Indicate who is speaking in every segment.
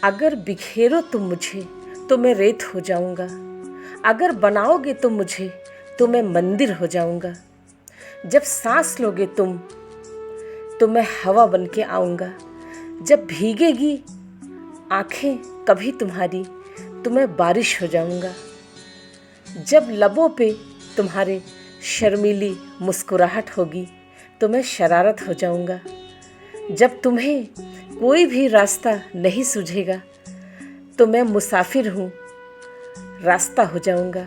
Speaker 1: अगर बिखेरो तुम मुझे तो मैं रेत हो जाऊंगा, अगर बनाओगे तुम मुझे तो मैं मंदिर हो जाऊंगा। जब सांस लोगे तुम तो मैं हवा बन के आऊंगा। जब भीगेगी आंखें कभी तुम्हारी तो मैं बारिश हो जाऊंगा। जब लबों पे तुम्हारे शर्मीली मुस्कुराहट होगी तो मैं शरारत हो जाऊंगा। जब तुम्हें कोई भी रास्ता नहीं सूझेगा तो मैं मुसाफिर हूँ, रास्ता हो जाऊंगा।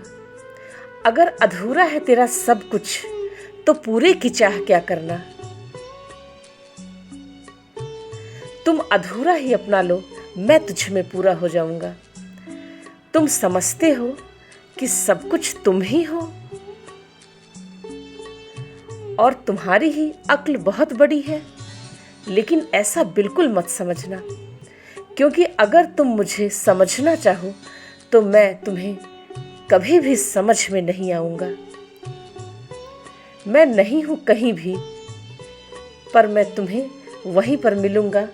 Speaker 1: अगर अधूरा है तेरा सब कुछ तो पूरे की चाह क्या करना। तुम अधूरा ही अपना लो, मैं तुझ में पूरा हो जाऊंगा। तुम समझते हो कि सब कुछ तुम ही हो और तुम्हारी ही अक्ल बहुत बड़ी है, लेकिन ऐसा बिल्कुल मत समझना, क्योंकि अगर तुम मुझे समझना चाहो तो मैं तुम्हें कभी भी समझ में नहीं आऊंगा। मैं नहीं हूं कहीं भी, पर मैं तुम्हें वहीं पर मिलूंगा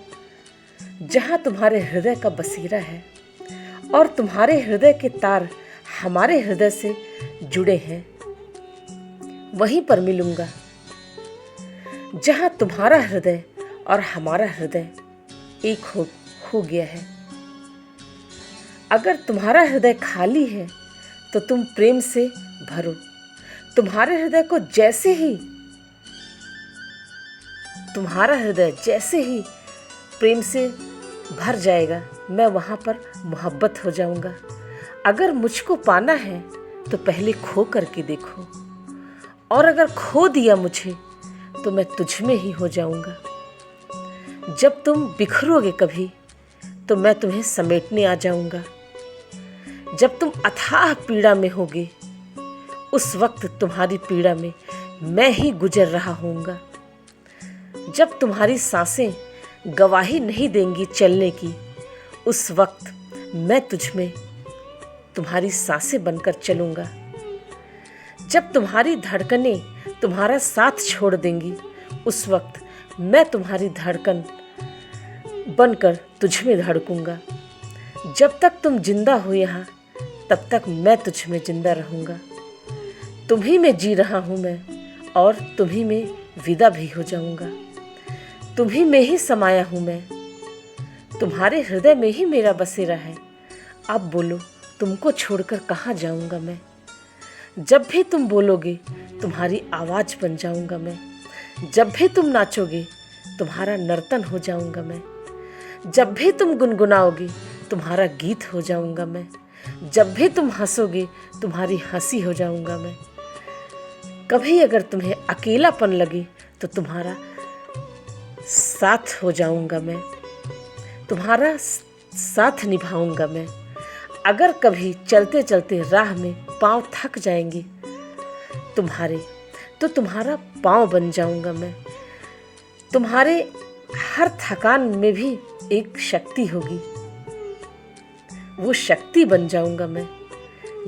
Speaker 1: जहां तुम्हारे हृदय का बसेरा है और तुम्हारे हृदय के तार हमारे हृदय से जुड़े हैं। वहीं पर मिलूंगा जहां तुम्हारा हृदय और हमारा हृदय एक हो गया है। अगर तुम्हारा हृदय खाली है तो तुम प्रेम से भरो। तुम्हारे हृदय को तुम्हारा हृदय जैसे ही प्रेम से भर जाएगा, मैं वहां पर मोहब्बत हो जाऊंगा। अगर मुझको पाना है तो पहले खो करके देखो, और अगर खो दिया मुझे तो मैं तुझ में ही हो जाऊंगा। जब तुम बिखरोगे कभी तो मैं तुम्हें समेटने आ जाऊंगा। जब तुम अथाह पीड़ा में होगे, उस वक्त तुम्हारी पीड़ा में मैं ही गुजर रहा होऊंगा। जब तुम्हारी सांसें गवाही नहीं देंगी चलने की, उस वक्त मैं तुझ में तुम्हारी सांसें बनकर चलूंगा। जब तुम्हारी धड़कनें तुम्हारा साथ छोड़ देंगी, उस वक्त मैं तुम्हारी धड़कन बनकर तुझ में धड़कूंगा। जब तक तुम जिंदा हो यहाँ, तब तक मैं तुझ में जिंदा रहूंगा। तुम्ही में जी रहा हूँ मैं, और तुम्ही में विदा भी हो जाऊंगा। तुम्ही में ही समाया हूँ मैं, तुम्हारे हृदय में ही मेरा बसेरा है। अब बोलो, तुमको छोड़कर कहाँ जाऊंगा मैं। जब भी तुम बोलोगे तुम्हारी आवाज बन जाऊंगा मैं। जब भी तुम नाचोगे तुम्हारा नर्तन हो जाऊंगा मैं। जब भी तुम गुनगुनाओगे तुम्हारा गीत हो जाऊंगा मैं। जब भी तुम हंसोगे तुम्हारी हंसी हो जाऊंगा मैं। कभी अगर तुम्हें अकेलापन लगे तो तुम्हारा साथ हो जाऊंगा मैं, तुम्हारा साथ निभाऊंगा मैं। अगर कभी चलते चलते राह में पाँव थक जाएंगे तुम्हारे, तो तुम्हारा पाँव बन जाऊंगा मैं। तुम्हारे हर थकान में भी एक शक्ति होगी, वो शक्ति बन जाऊंगा मैं।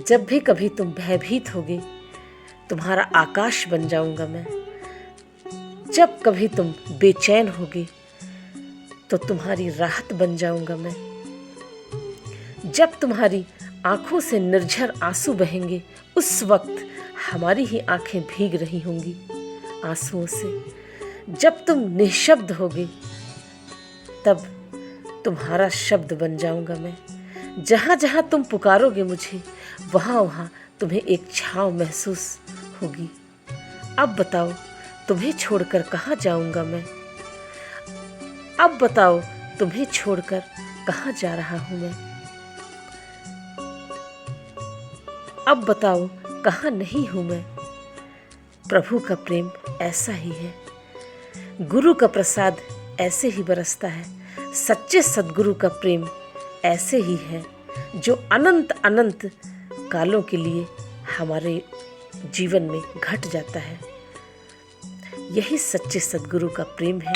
Speaker 1: जब भी कभी तुम भयभीत होगे तुम्हारा आकाश बन जाऊंगा मैं। जब कभी तुम बेचैन होगे तो तुम्हारी राहत बन जाऊंगा मैं। जब तुम्हारी आंखों से निर्झर आंसू बहेंगे, उस वक्त हमारी ही आंखें भीग रही होंगी आंसुओं से। जब तुम निःशब्द होगे तब तुम्हारा शब्द बन जाऊंगा मैं। जहाँ जहाँ तुम पुकारोगे मुझे, वहाँ वहाँ तुम्हें एक छाँव महसूस होगी। अब बताओ, तुम्हें छोड़कर कहाँ जाऊंगा मैं। अब बताओ, तुम्हें छोड़कर कहाँ जा रहा हूँ मैं। अब बताओ, कहाँ नहीं हूँ मैं। प्रभु का प्रेम ऐसा ही है, गुरु का प्रसाद ऐसे ही बरसता है। सच्चे सद्गुरु का प्रेम ऐसे ही है, जो अनंत अनंत कालों के लिए हमारे जीवन में घट जाता है। यही सच्चे सद्गुरु का प्रेम है,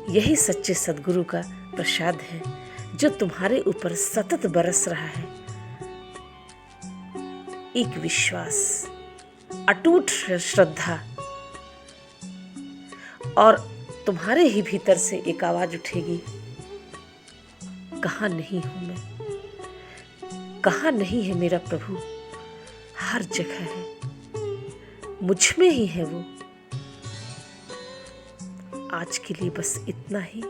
Speaker 1: यही सच्चे सद्गुरु का प्रसाद है, जो तुम्हारे ऊपर सतत बरस रहा है। एक विश्वास, अटूट श्रद्धा, और तुम्हारे ही भीतर से एक आवाज उठेगी, कहाँ नहीं हूँ मैं, कहाँ नहीं है मेरा प्रभु, हर जगह है, मुझ में ही है वो। आज के लिए बस इतना ही।